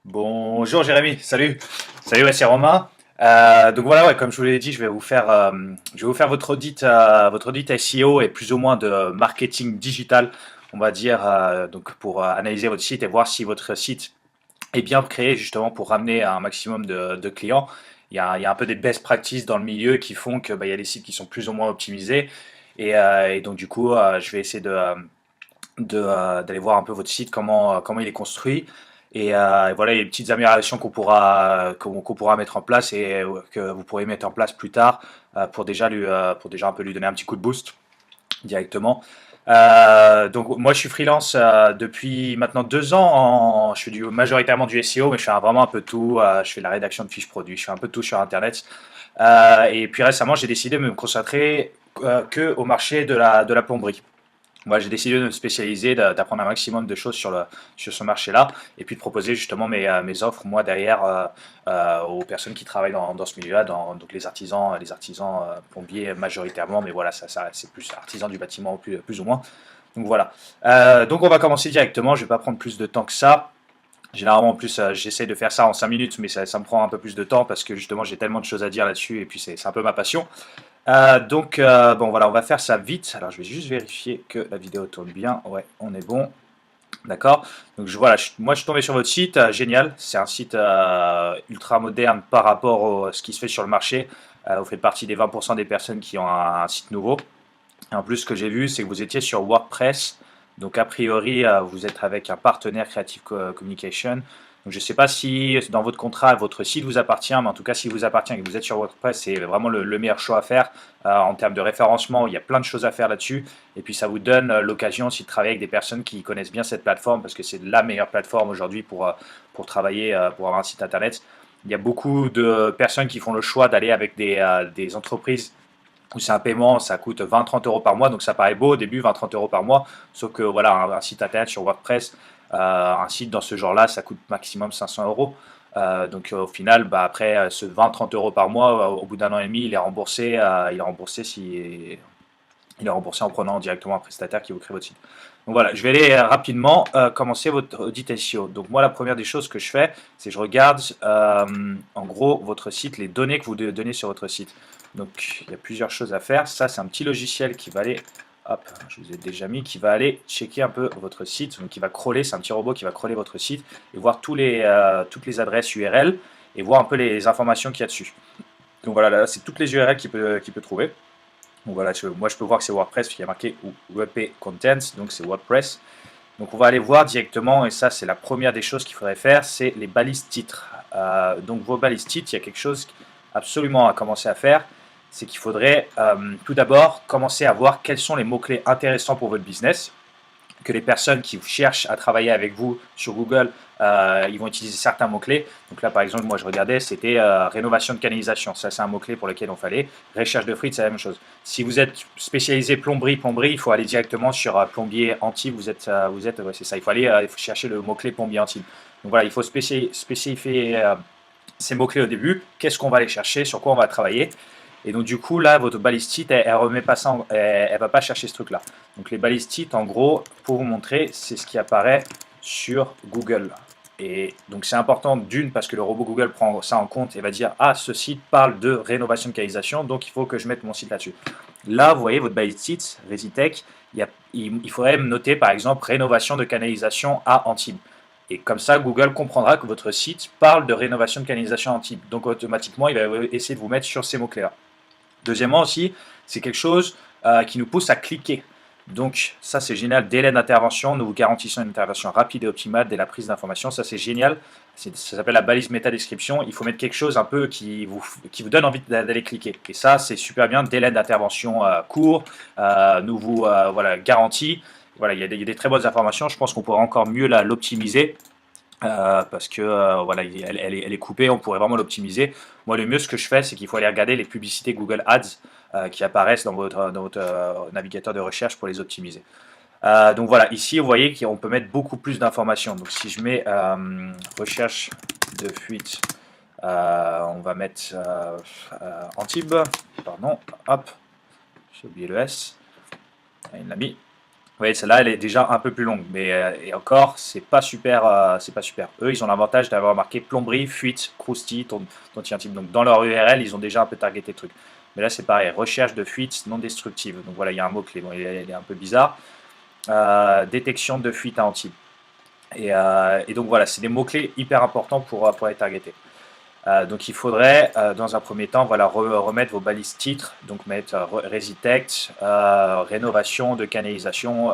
Bonjour Jérémy, salut, ouais, c'est Romain. Donc voilà, ouais, comme je vous l'ai dit, je vais vous faire votre audit SEO et plus ou moins de marketing digital, on va dire, donc pour analyser votre site et voir si votre site est bien créé justement pour ramener un maximum de clients. Il y a un peu des best practices dans le milieu qui font que il y a des sites qui sont plus ou moins optimisés et donc du coup, je vais essayer d'aller voir un peu votre site, comment il est construit. Et voilà, il y a des petites améliorations qu'on pourra mettre en place et que vous pourrez mettre en place plus tard pour déjà un peu lui donner un petit coup de boost directement. Donc moi je suis freelance depuis maintenant 2 ans. Je fais majoritairement du SEO, mais je fais vraiment un peu de tout. Je fais de la rédaction de fiches produits, je fais un peu de tout sur Internet. Et puis récemment j'ai décidé de me concentrer que au marché de la plomberie. Moi, j'ai décidé de me spécialiser, d'apprendre un maximum de choses sur ce marché-là, et puis de proposer justement mes offres, moi, derrière, aux personnes qui travaillent dans ce milieu-là, donc les artisans plombiers majoritairement, mais voilà, c'est plus artisans du bâtiment plus ou moins. Donc voilà. Donc on va commencer directement, je vais pas prendre plus de temps que ça. Généralement, en plus, j'essaie de faire ça en 5 minutes, mais ça me prend un peu plus de temps parce que justement, j'ai tellement de choses à dire là-dessus, et puis c'est un peu ma passion. Bon voilà, on va faire ça vite. Alors je vais juste vérifier que la vidéo tourne bien. Ouais, on est bon. D'accord. Donc voilà, moi je suis tombé sur votre site, génial. C'est un site ultra moderne par rapport à ce qui se fait sur le marché. Vous faites partie des 20% des personnes qui ont un site nouveau. Et en plus, ce que j'ai vu, c'est que vous étiez sur WordPress. Donc, a priori, vous êtes avec un partenaire Creative Communication. Donc, je ne sais pas si dans votre contrat, votre site vous appartient, mais en tout cas, s'il vous appartient et que vous êtes sur WordPress, c'est vraiment le meilleur choix à faire en termes de référencement. Il y a plein de choses à faire là-dessus. Et puis, ça vous donne l'occasion aussi de travailler avec des personnes qui connaissent bien cette plateforme parce que c'est la meilleure plateforme aujourd'hui pour travailler, pour avoir un site internet. Il y a beaucoup de personnes qui font le choix d'aller avec des entreprises où c'est un paiement, ça coûte 20-30 euros par mois, donc ça paraît beau au début, 20-30 euros par mois, sauf que voilà, un site internet sur WordPress, un site dans ce genre-là, ça coûte maximum 500 euros. Donc au final, après ce 20-30 euros par mois, au bout d'un an et demi, il est remboursé en prenant directement un prestataire qui vous crée votre site. Donc voilà, je vais aller rapidement commencer votre audit SEO. Donc moi, la première des choses que je fais, c'est que je regarde en gros votre site, les données que vous donnez sur votre site. Donc il y a plusieurs choses à faire. Ça, c'est un petit logiciel qui va aller, hop, je vous ai déjà mis, qui va aller checker un peu votre site. Donc qui va crawler, c'est un petit robot qui va crawler votre site et voir toutes les adresses URL et voir un peu les informations qu'il y a dessus. Donc voilà, là, c'est toutes les URL qu'il peut trouver. Donc voilà, moi je peux voir que c'est WordPress, qui a marqué WP Contents, donc c'est WordPress. Donc on va aller voir directement, et ça c'est la première des choses qu'il faudrait faire, c'est les balises titres. Donc vos balises titres, il y a quelque chose absolument à commencer à faire, c'est qu'il faudrait tout d'abord commencer à voir quels sont les mots-clés intéressants pour votre business, que les personnes qui cherchent à travailler avec vous sur Google, ils vont utiliser certains mots-clés. Donc là, par exemple, moi, je regardais, c'était rénovation de canalisation. Ça, c'est un mot-clé pour lequel on fallait. Recherche de frites, c'est la même chose. Si vous êtes spécialisé plomberie, il faut aller directement sur plombier Antibes. Ouais, c'est ça. Il faut chercher le mot-clé plombier Antibes. Donc voilà, il faut spécifier ces mots-clés au début. Qu'est-ce qu'on va aller chercher, sur quoi on va travailler. Et donc du coup là, votre balistique, elle remet pas ça, elle va pas chercher ce truc-là. Donc les balistiques, en gros, pour vous montrer, c'est ce qui apparaît sur Google. Et donc c'est important d'une parce que le robot Google prend ça en compte et va dire ah ce site parle de rénovation de canalisation, donc il faut que je mette mon site là-dessus. Là, vous voyez votre balistique, Resitech, il faudrait noter par exemple rénovation de canalisation à Antibes. Et comme ça, Google comprendra que votre site parle de rénovation de canalisation à Antibes. Donc automatiquement, il va essayer de vous mettre sur ces mots-clés-là. Deuxièmement aussi, c'est quelque chose qui nous pousse à cliquer. Donc ça c'est génial, délai d'intervention, nous vous garantissons une intervention rapide et optimale dès la prise d'information, ça c'est génial, ça s'appelle la balise métadescription, il faut mettre quelque chose un peu qui vous donne envie d'aller cliquer. Et ça c'est super bien, délai d'intervention court, nous vous voilà, garantit, voilà, il y a des très bonnes informations, je pense qu'on pourrait encore mieux l'optimiser. Parce que voilà, elle est coupée, on pourrait vraiment l'optimiser. Moi, le mieux, ce que je fais, c'est qu'il faut aller regarder les publicités Google Ads qui apparaissent dans votre navigateur de recherche pour les optimiser. Donc voilà, ici, vous voyez qu'on peut mettre beaucoup plus d'informations. Donc si je mets recherche de fuite, on va mettre Antibes, pardon, hop, j'ai oublié le S, il l'a mis. voyez, celle-là, elle est déjà un peu plus longue, mais et encore, c'est pas super. Eux, ils ont l'avantage d'avoir marqué plomberie, fuite, croustille, ton type. Donc dans leur URL, ils ont déjà un peu targeté le truc. Mais là, c'est pareil, recherche de fuite non destructive. Donc voilà, il y a un mot-clé, bon, il est un peu bizarre. Détection de fuite à Antibes. Et donc voilà, c'est des mots-clés hyper importants pour être targetés. Donc il faudrait, dans un premier temps, voilà, remettre vos balises titres, donc mettre Resitect, rénovation de canalisation.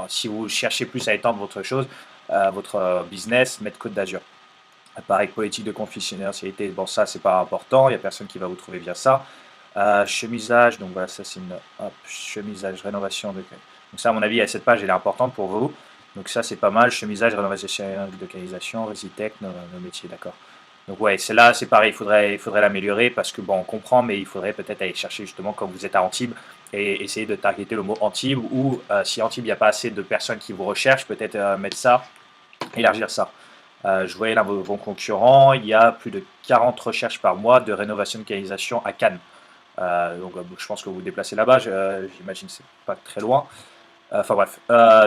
Si vous cherchez plus à étendre votre chose, votre business, mettre Côte d'Azur. Pareil, politique de confidentialité, bon ça c'est pas important, il n'y a personne qui va vous trouver via ça. Chemisage, donc voilà, ça c'est une chemisage, rénovation de. Donc ça à mon avis, cette page elle est importante pour vous. Donc ça c'est pas mal, chemisage, rénovation de canalisation, Resitect, nos métiers, d'accord. Donc ouais, celle-là, c'est pareil, il faudrait l'améliorer parce que bon, on comprend, mais il faudrait peut-être aller chercher justement quand vous êtes à Antibes et essayer de targeter le mot Antibes ou si Antibes, il n'y a pas assez de personnes qui vous recherchent, peut-être mettre ça, élargir ça. Je voyais là vos concurrents, il y a plus de 40 recherches par mois de rénovation de canalisation à Cannes. Donc je pense que vous vous déplacez là-bas, j'imagine que c'est pas très loin. Enfin bref,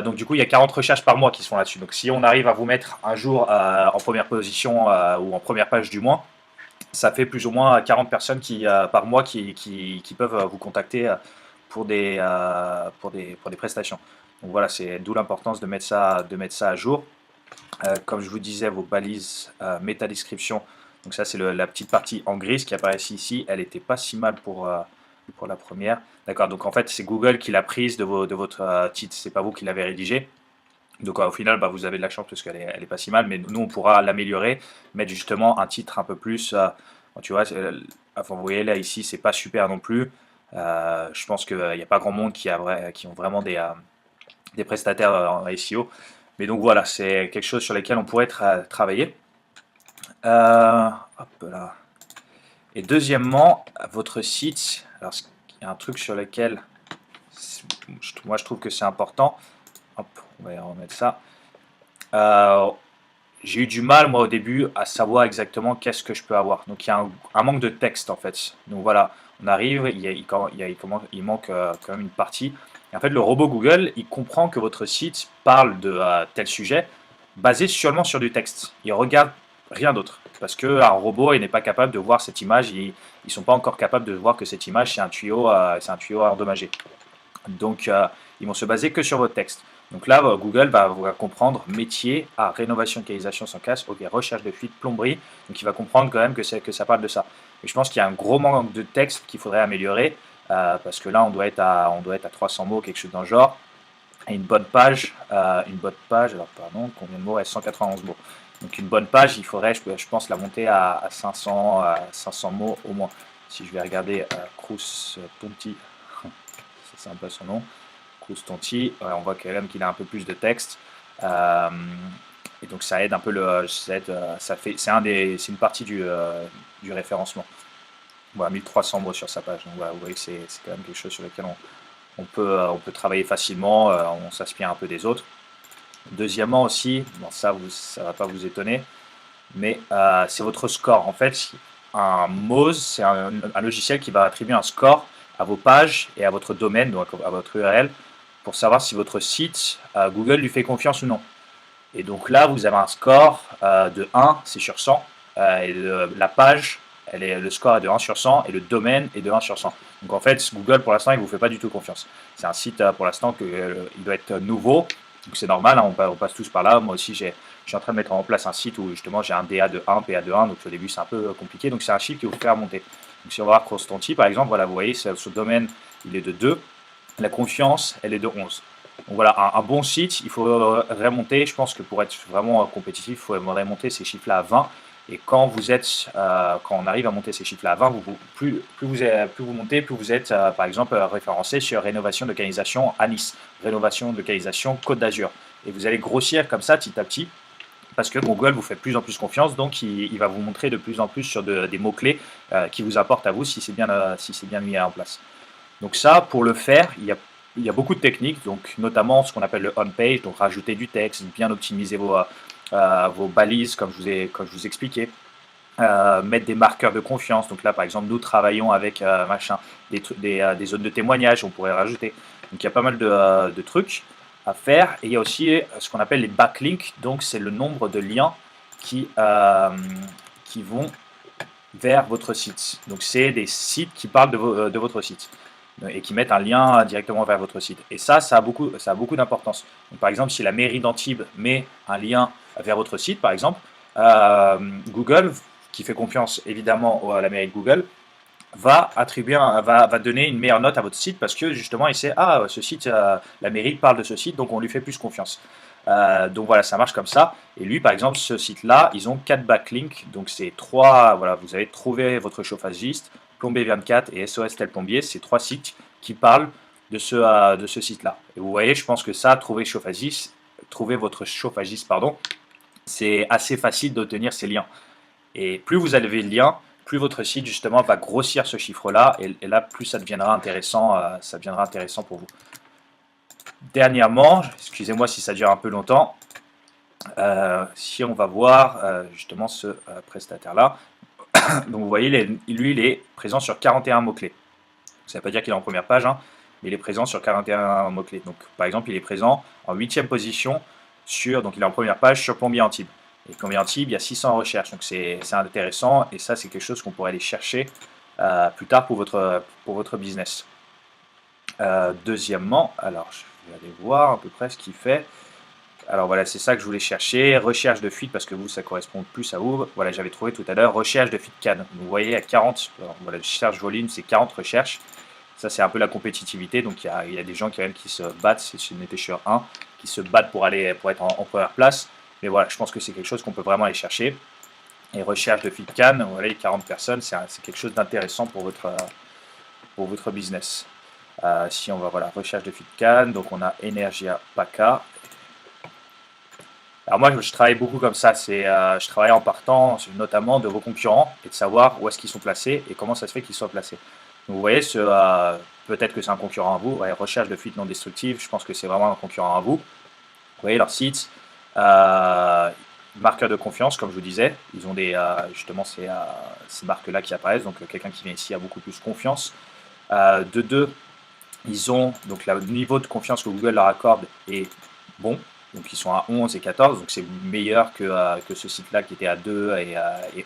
donc du coup il y a 40 recherches par mois qui se font là-dessus. Donc si on arrive à vous mettre un jour en première position ou en première page du mois, ça fait plus ou moins 40 personnes par mois qui peuvent vous contacter pour des prestations. Donc voilà, c'est d'où l'importance de mettre ça à jour. Comme je vous disais, vos balises métadescription, donc ça c'est la petite partie en grise qui apparaît ici, elle n'était pas si mal pour la première. D'accord, donc en fait c'est Google qui l'a prise de votre titre, c'est pas vous qui l'avez rédigé. Donc au final, bah, vous avez de la chance parce qu'elle est pas si mal, mais nous on pourra l'améliorer, mettre justement un titre un peu plus. Bon, tu vois, enfin, vous voyez là ici, c'est pas super non plus. Je pense qu'il n'y a pas grand monde qui ont vraiment des prestataires en SEO. Mais donc voilà, c'est quelque chose sur lequel on pourrait travailler. Hop là. Et deuxièmement, votre site, alors il y a un truc sur lequel moi je trouve que c'est important. Hop, on va y remettre ça. J'ai eu du mal moi au début à savoir exactement qu'est-ce que je peux avoir. Donc il y a un manque de texte en fait. Donc voilà, on arrive, il manque quand même une partie. Et en fait, le robot Google, il comprend que votre site parle de tel sujet basé seulement sur du texte. Il regarde rien d'autre. Parce qu'un robot, il n'est pas capable de voir cette image. Ils ne sont pas encore capables de voir que cette image, c'est un tuyau endommagé. Donc, ils vont se baser que sur votre texte. Donc là, Google va comprendre métier, rénovation, localisation sans casse, ok, recherche de fuite, plomberie. Donc il va comprendre quand même que ça parle de ça. Et je pense qu'il y a un gros manque de texte qu'il faudrait améliorer parce que là, on doit être à 300 mots, quelque chose dans le genre. Et une bonne page, alors pardon, combien de mots? 191 mots. Donc une bonne page, il faudrait, je pense, la monter à 500 mots au moins. Si je vais regarder Cruz Tonti, c'est un peu son nom. Tonti, on voit quand même qu'il a un peu plus de texte. Et donc ça aide un peu c'est une partie du référencement. Voilà, 1300 mots sur sa page. Donc voilà, vous voyez que c'est quand même quelque chose sur lequel on peut travailler facilement. On s'inspire un peu des autres. Deuxièmement aussi, bon ça va pas vous étonner, mais c'est votre score. En fait, un Moz, c'est un logiciel qui va attribuer un score à vos pages et à votre domaine, donc à votre URL, pour savoir si votre site, Google lui fait confiance ou non. Et donc là, vous avez un score de 1, c'est sur 100, et la page, le score est de 1 sur 100, et le domaine est de 1 sur 100. Donc en fait, Google, pour l'instant, il ne vous fait pas du tout confiance. C'est un site, pour l'instant, il doit être nouveau, donc c'est normal, hein, on passe tous par là. Moi aussi, je suis en train de mettre en place un site où justement j'ai un DA de 1, PA de 1, donc au début c'est un peu compliqué, donc c'est un chiffre qui vous fait remonter. Donc si on va voir Constanti, par exemple, voilà, vous voyez, ce domaine, il est de 2, la confiance, elle est de 11. Donc voilà, un bon site, il faut remonter, je pense que pour être vraiment compétitif, il faut remonter ces chiffres-là à 20. Et quand on arrive à monter ces chiffres-là à 20, plus vous montez, plus vous êtes, par exemple, référencé sur rénovation de localisation à Nice, rénovation de localisation Côte d'Azur. Et vous allez grossir comme ça, petit à petit, parce que Google vous fait de plus en plus confiance, donc il va vous montrer de plus en plus sur des mots-clés qui vous apportent à vous si c'est bien mis en place. Donc ça, pour le faire, il y a beaucoup de techniques, donc notamment ce qu'on appelle le on-page, donc rajouter du texte, bien optimiser vos balises, comme je vous expliquais, mettre des marqueurs de confiance. Donc là, par exemple, nous travaillons avec des zones de témoignage, on pourrait rajouter. Donc il y a pas mal de trucs à faire. Et il y a aussi ce qu'on appelle les backlinks. Donc c'est le nombre de liens qui vont vers votre site. Donc c'est des sites qui parlent de votre site et qui mettent un lien directement vers votre site. Et ça a beaucoup d'importance. Par exemple, si la mairie d'Antibes met un lien vers votre site, par exemple, Google, qui fait confiance évidemment à la mairie de Google, va donner une meilleure note à votre site parce que justement il sait, ah, ce site, la mairie parle de ce site, donc on lui fait plus confiance. Donc voilà, ça marche comme ça. Et lui, par exemple, ce site-là, ils ont 4 backlinks. Donc c'est 3, voilà, vous avez trouvé votre chauffagiste, Plombier 24 et SOS Tel Plombier. C'est 3 sites qui parlent de ce site-là. Et vous voyez, je pense que ça, trouver votre chauffagiste, pardon, c'est assez facile d'obtenir ces liens. Et plus vous avez le lien, plus votre site justement va grossir ce chiffre-là. Et là, plus ça deviendra intéressant pour vous. Dernièrement, excusez-moi si ça dure un peu longtemps, si on va voir justement ce prestataire-là, donc vous voyez, lui, il est présent sur 41 mots-clés. Ça ne veut pas dire qu'il est en première page, hein, mais il est présent sur 41 mots-clés. Donc par exemple, il est présent en 8e position donc il est en première page sur Plombier Antibes. Et Plombier Antibes, il y a 600 recherches, donc c'est intéressant, et ça c'est quelque chose qu'on pourrait aller chercher plus tard pour votre business. Deuxièmement, alors je vais aller voir à peu près ce qu'il fait. Alors voilà, c'est ça que je voulais chercher. Recherche de fuite, parce que vous, ça correspond plus à vous. Voilà, j'avais trouvé tout à l'heure. Recherche de fuite Cannes. Vous voyez, à 40, voilà, cherche volume, c'est 40 recherches. Ça, c'est un peu la compétitivité. Donc il y a des gens qui se battent, si je n'étais sur un, qui se battent pour être en première place. Mais voilà, je pense que c'est quelque chose qu'on peut vraiment aller chercher. Et recherche de fuite Cannes, voilà, les 40 personnes, c'est quelque chose d'intéressant pour votre business. Si on va, voilà, recherche de fuite Cannes, donc on a Energia Paca. Alors moi, je travaille beaucoup comme ça. Je travaille en partant notamment de vos concurrents et de savoir où est-ce qu'ils sont placés et comment ça se fait qu'ils soient placés. Donc vous voyez, peut-être que c'est un concurrent à vous. Ouais, recherche de fuite non destructive, je pense que c'est vraiment un concurrent à vous. Vous voyez leur site, marqueur de confiance, comme je vous disais. Ils ont justement ces marques-là qui apparaissent. Donc quelqu'un qui vient ici a beaucoup plus confiance. De deux, ils ont donc le niveau de confiance que Google leur accorde est bon. Donc ils sont à 11 et 14, donc c'est meilleur que ce site-là qui était à 2 et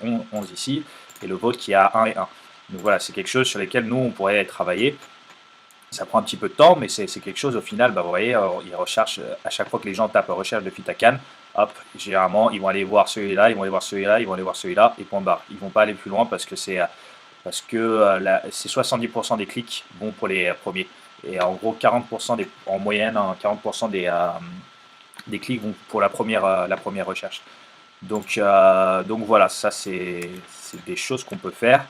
11 ici, et le vôtre qui est à 1 et 1. Donc voilà, c'est quelque chose sur lequel nous, on pourrait travailler. Ça prend un petit peu de temps, mais c'est quelque chose au final, bah, vous voyez, ils recherchent, à chaque fois que les gens tapent recherche de fuite à Cannes, hop, généralement, ils vont aller voir celui-là, ils vont aller voir celui-là, ils vont aller voir celui-là, et point barre. Ils ne vont pas aller plus loin parce que c'est 70% des clics vont pour les premiers. Et en gros, 40% en moyenne, 40% des clics vont pour la première recherche. Donc voilà, ça c'est des choses qu'on peut faire.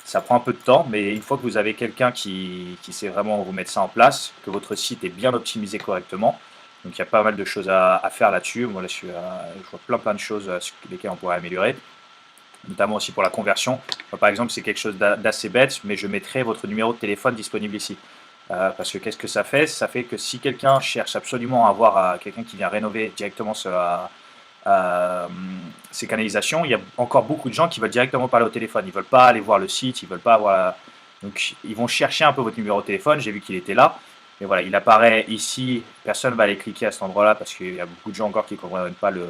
Ça prend un peu de temps, mais une fois que vous avez quelqu'un qui sait vraiment vous mettre ça en place, que votre site est bien optimisé correctement, donc il y a pas mal de choses à faire là-dessus. Moi, là, je vois plein de choses sur lesquelles on pourrait améliorer, notamment aussi pour la conversion. Moi, par exemple, c'est quelque chose d'assez bête, mais je mettrai votre numéro de téléphone disponible ici. Parce que qu'est-ce que ça fait? Ça fait que si quelqu'un cherche absolument à avoir quelqu'un qui vient rénover directement ces canalisations, il y a encore beaucoup de gens qui veulent directement parler au téléphone. Ils ne veulent pas aller voir le site, ils veulent pas avoir. Donc ils vont chercher un peu votre numéro de téléphone. J'ai vu qu'il était là. Mais voilà, il apparaît ici. Personne ne va aller cliquer à cet endroit-là parce qu'il y a beaucoup de gens encore qui ne comprennent pas le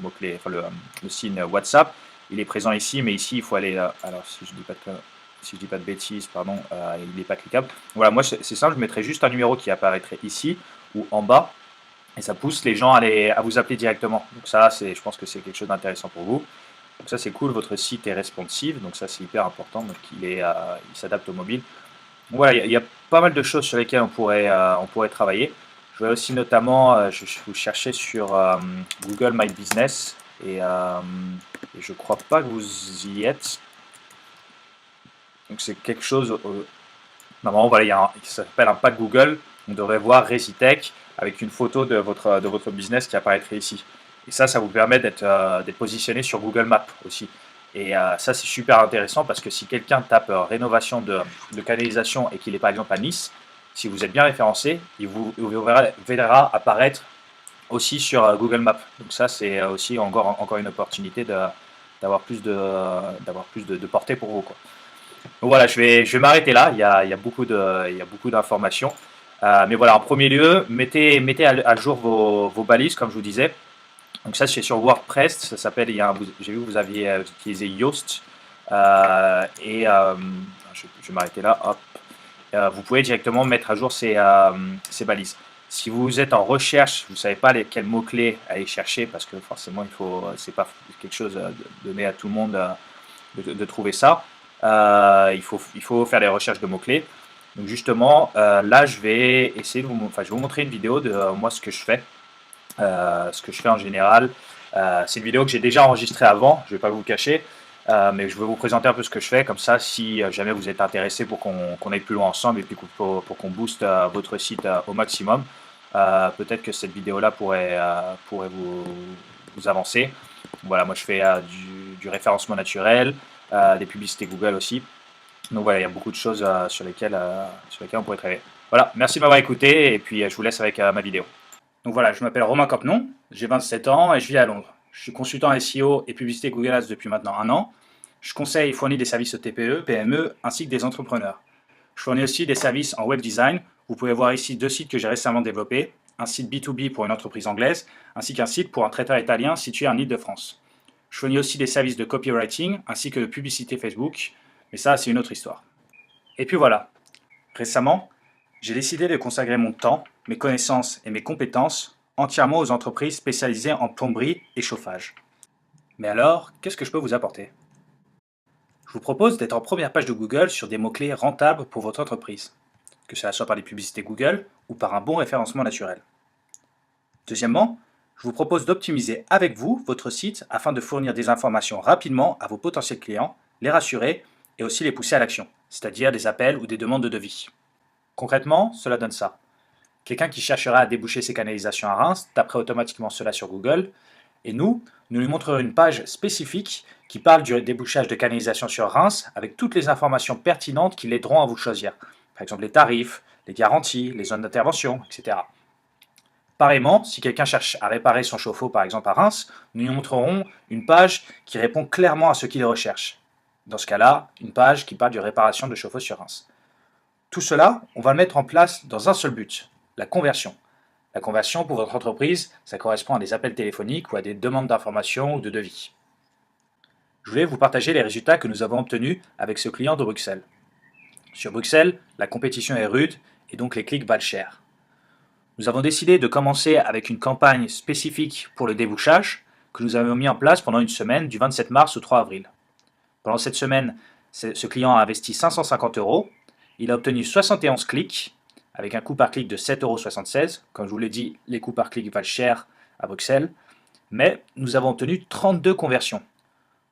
mot-clé, enfin le signe WhatsApp. Il est présent ici, mais ici il faut aller. Alors si je dis pas de bêtises, pardon, il n'est pas cliquable. Voilà, moi c'est simple, je mettrai juste un numéro qui apparaîtrait ici ou en bas, et ça pousse les gens à vous appeler directement. Donc ça, je pense que c'est quelque chose d'intéressant pour vous. Donc ça c'est cool, votre site est responsive, donc ça c'est hyper important, donc il s'adapte au mobile. Donc voilà, il y a pas mal de choses sur lesquelles on pourrait travailler. Je vais aussi notamment, je vous cherchais sur Google My Business, et je crois pas que vous y êtes. Donc c'est quelque chose, normalement voilà, ça s'appelle un pack Google. On devrait voir Resitech avec une photo de votre business qui apparaîtrait ici. Et ça vous permet d'être positionné sur Google Maps aussi. Et ça c'est super intéressant parce que si quelqu'un tape rénovation de canalisation et qu'il est par exemple à Nice, si vous êtes bien référencé, il vous verra apparaître aussi sur Google Maps. Donc ça c'est aussi encore une opportunité d'avoir plus de portée pour vous, quoi. Donc voilà, je vais m'arrêter là. Il y a beaucoup d'informations. Mais voilà, en premier lieu, mettez à jour vos balises, comme je vous disais. Donc ça, c'est sur WordPress, ça s'appelle, j'ai vu que vous aviez utilisé Yoast. Je vais m'arrêter là, hop. Vous pouvez directement mettre à jour ces balises. Si vous êtes en recherche, vous ne savez pas quels mots-clés aller chercher, parce que forcément, c'est pas quelque chose donné à tout le monde de trouver ça. Il faut faire des recherches de mots-clés. Donc justement, là, je vais essayer je vais vous montrer une vidéo de moi ce que je fais. Ce que je fais en général. C'est une vidéo que j'ai déjà enregistrée avant, je ne vais pas vous le cacher, mais je vais vous présenter un peu ce que je fais, comme ça si jamais vous êtes intéressé pour qu'on aille plus loin ensemble et puis pour qu'on booste votre site au maximum, peut-être que cette vidéo-là pourrait vous avancer. Voilà, moi je fais du référencement naturel, des publicités Google aussi. Donc voilà, il y a beaucoup de choses sur lesquelles on pourrait travailler. Voilà, merci de m'avoir écouté et puis je vous laisse avec ma vidéo. Donc voilà, je m'appelle Romain Campenon, j'ai 27 ans et je vis à Londres. Je suis consultant SEO et publicité Google Ads depuis maintenant 1 an. Je conseille et fournis des services aux TPE, PME ainsi que des entrepreneurs. Je fournis aussi des services en web design. Vous pouvez voir ici 2 sites que j'ai récemment développés. Un site B2B pour une entreprise anglaise ainsi qu'un site pour un traiteur italien situé en Île-de-France. Je fournis aussi des services de copywriting ainsi que de publicité Facebook. Mais ça, c'est une autre histoire. Et puis voilà, récemment, j'ai décidé de consacrer mon temps, mes connaissances et mes compétences entièrement aux entreprises spécialisées en plomberie et chauffage. Mais alors, qu'est-ce que je peux vous apporter? Je vous propose d'être en première page de Google sur des mots-clés rentables pour votre entreprise, que cela soit par des publicités Google ou par un bon référencement naturel. Deuxièmement, je vous propose d'optimiser avec vous votre site afin de fournir des informations rapidement à vos potentiels clients, les rassurer et aussi les pousser à l'action, c'est-à-dire des appels ou des demandes de devis. Concrètement, cela donne ça. Quelqu'un qui cherchera à déboucher ses canalisations à Reims taperait automatiquement cela sur Google. Et nous lui montrerons une page spécifique qui parle du débouchage de canalisation sur Reims avec toutes les informations pertinentes qui l'aideront à vous choisir. Par exemple les tarifs, les garanties, les zones d'intervention, etc. Pareillement, si quelqu'un cherche à réparer son chauffe-eau par exemple à Reims, nous lui montrerons une page qui répond clairement à ce qu'il recherche. Dans ce cas-là, une page qui parle de réparation de chauffe-eau sur Reims. Tout cela, on va le mettre en place dans un seul but, la conversion. La conversion pour votre entreprise, ça correspond à des appels téléphoniques ou à des demandes d'informations ou de devis. Je voulais vous partager les résultats que nous avons obtenus avec ce client de Bruxelles. Sur Bruxelles, la compétition est rude et donc les clics valent cher. Nous avons décidé de commencer avec une campagne spécifique pour le débouchage que nous avons mis en place pendant une semaine du 27 mars au 3 avril. Pendant cette semaine, ce client a investi 550 €. Il a obtenu 71 clics avec un coût par clic de 7,76 €. Comme je vous l'ai dit, les coûts par clic valent cher à Bruxelles. Mais nous avons obtenu 32 conversions.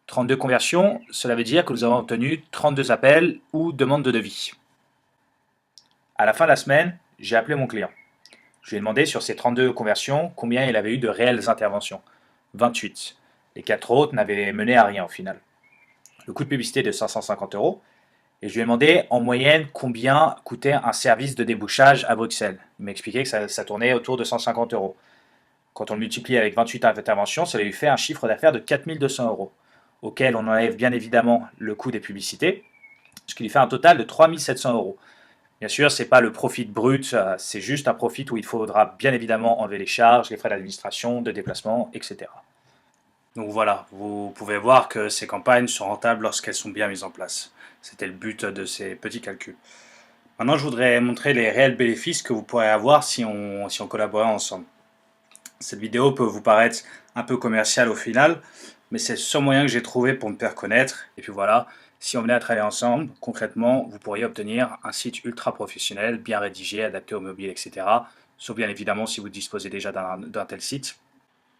32 conversions, cela veut dire que nous avons obtenu 32 appels ou demandes de devis. À la fin de la semaine, j'ai appelé mon client. Je lui ai demandé sur ces 32 conversions combien il avait eu de réelles interventions. 28. Les 4 autres n'avaient mené à rien au final. Le coût de publicité de 550 €. Et je lui ai demandé en moyenne combien coûtait un service de débouchage à Bruxelles. Il m'a expliqué que ça tournait autour de 150 €. Quand on le multiplie avec 28 interventions, ça lui fait un chiffre d'affaires de 4200 €, auquel on enlève bien évidemment le coût des publicités, ce qui lui fait un total de 3700 €. Bien sûr, ce n'est pas le profit brut, c'est juste un profit où il faudra bien évidemment enlever les charges, les frais d'administration, de déplacement, etc. Donc voilà, vous pouvez voir que ces campagnes sont rentables lorsqu'elles sont bien mises en place. C'était le but de ces petits calculs. Maintenant, je voudrais montrer les réels bénéfices que vous pourrez avoir si on collaborait ensemble. Cette vidéo peut vous paraître un peu commerciale au final, mais c'est le seul moyen que j'ai trouvé pour me faire connaître. Et puis voilà, si on venait à travailler ensemble, concrètement, vous pourriez obtenir un site ultra professionnel, bien rédigé, adapté au mobile, etc. Sauf bien évidemment si vous disposez déjà d'un tel site.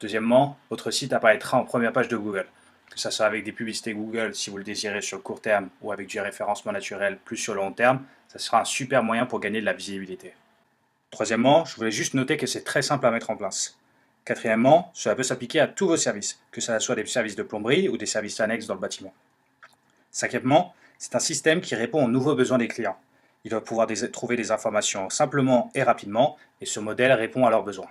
Deuxièmement, votre site apparaîtra en première page de Google, que ce soit avec des publicités Google si vous le désirez sur le court terme ou avec du référencement naturel plus sur le long terme, ça sera un super moyen pour gagner de la visibilité. Troisièmement, je voulais juste noter que c'est très simple à mettre en place. Quatrièmement, cela peut s'appliquer à tous vos services, que ce soit des services de plomberie ou des services annexes dans le bâtiment. Cinquièmement, c'est un système qui répond aux nouveaux besoins des clients. Ils doivent pouvoir trouver des informations simplement et rapidement, et ce modèle répond à leurs besoins.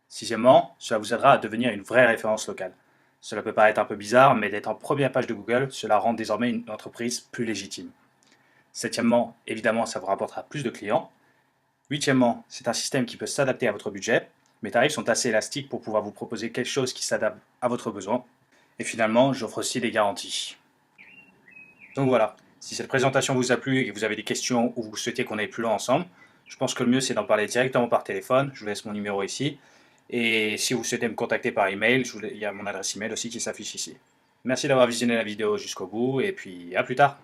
Sixièmement, cela vous aidera à devenir une vraie référence locale. Cela peut paraître un peu bizarre, mais d'être en première page de Google, cela rend désormais une entreprise plus légitime. Septièmement, évidemment, ça vous rapportera plus de clients. Huitièmement, c'est un système qui peut s'adapter à votre budget. Mes tarifs sont assez élastiques pour pouvoir vous proposer quelque chose qui s'adapte à votre besoin. Et finalement, j'offre aussi des garanties. Donc voilà, si cette présentation vous a plu et que vous avez des questions ou vous souhaitez qu'on aille plus loin ensemble, je pense que le mieux c'est d'en parler directement par téléphone. Je vous laisse mon numéro ici. Et si vous souhaitez me contacter par email, il y a mon adresse email aussi qui s'affiche ici. Merci d'avoir visionné la vidéo jusqu'au bout et puis à plus tard.